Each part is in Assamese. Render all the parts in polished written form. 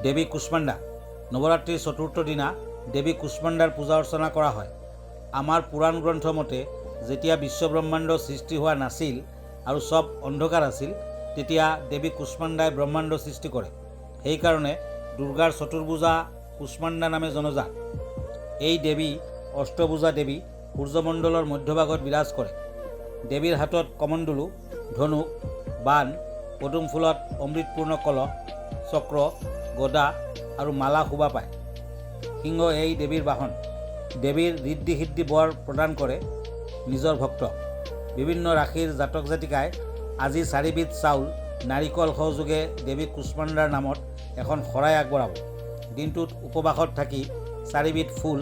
দেৱী কুষ্মাণ্ডা। নৱৰাত্ৰিৰ চতুৰ্থ দিনা দেৱী কুষ্মাণ্ডাৰ পূজা অৰ্চনা কৰা হয়। আমাৰ পুৰাণ গ্ৰন্থ মতে যেতিয়া বিশ্বব্ৰহ্মাণ্ড সৃষ্টি হোৱা নাছিল আৰু চব অন্ধকাৰ আছিল, তেতিয়া দেৱী কুষ্মাণ্ডাই ব্ৰহ্মাণ্ড সৃষ্টি কৰে। সেইকাৰণে দুৰ্গাৰ চতুৰ্ভুজা কুষ্মাণ্ডা নামে জনাজাত। এই দেৱী অষ্টভুজা দেৱী সূৰ্যমণ্ডলৰ মধ্যভাগত বিৰাজ কৰে। দেৱীৰ হাতত কমণ্ডলু, ধনুক, বাণ, পদুম ফুলত অমৃতপূৰ্ণ কলহ, চক্ৰ, গদা আৰু মালা শোভা পায়। সিংহ এই দেৱীৰ বাহন। দেৱীৰ ঋদ্ধি সিদ্ধি বৰ প্ৰদান কৰে নিজৰ ভক্তক। বিভিন্ন ৰাশিৰ জাতক জাতিকাই আজি 4 বিধ চাউল, নাৰিকল সহযোগে দেৱী কুষ্মাণ্ডাৰ নামত এখন শৰাই আগবঢ়াব। দিনটোত উপবাসত থাকি 4 বিধ ফুল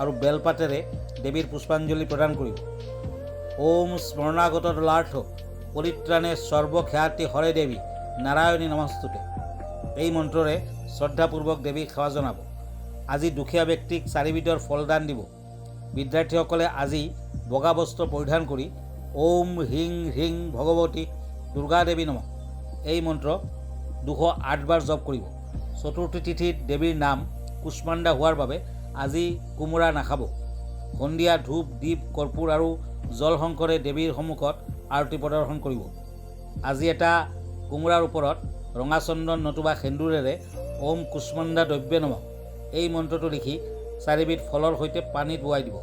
আৰু বেলপাতেৰে দেৱীৰ পুষ্পাঞ্জলি প্ৰদান কৰিব। ওম স্মৰণাগত দলাৰ্থ পৰিত্ৰাণে সৰ্বখ্যাতি হৰে দেৱী নাৰায়ণী নমস্তুতে। এই মন্ত্ৰৰে শ্ৰদ্ধাপূৰ্বক দেৱীক সেৱা জনাব। আজি দুখীয়া ব্যক্তিক 4 বিধৰ ফলদান দিব। বিদ্যাৰ্থীসকলে আজি বগা বস্ত্ৰ পৰিধান কৰি ওম হ্ৰীং হ্ৰীং ভগৱতী দুৰ্গা দেৱী নমঃ এই মন্ত্ৰ 208 বাৰ জপ কৰিব। চতুৰ্থী তিথিত দেৱীৰ নাম কুষ্মাণ্ডা হোৱাৰ বাবে আজি কোমোৰা নাখাব। সন্ধিয়া ধূপ, দীপ, কৰ্পূৰ আৰু জলশংকৰে দেৱীৰ সন্মুখত আৰতি প্ৰদৰ্শন কৰিব। আজি এটা কোমোৰাৰ ওপৰত ৰঙা চন্দন নতুবা সেন্দুৰেৰে ওম কুষ্মাণ্ডা দ্ৰব্যে নমঃ এই মন্ত্ৰটো লিখি 4 বিধ ফলৰ সৈতে পানীত বোৱাই দিব।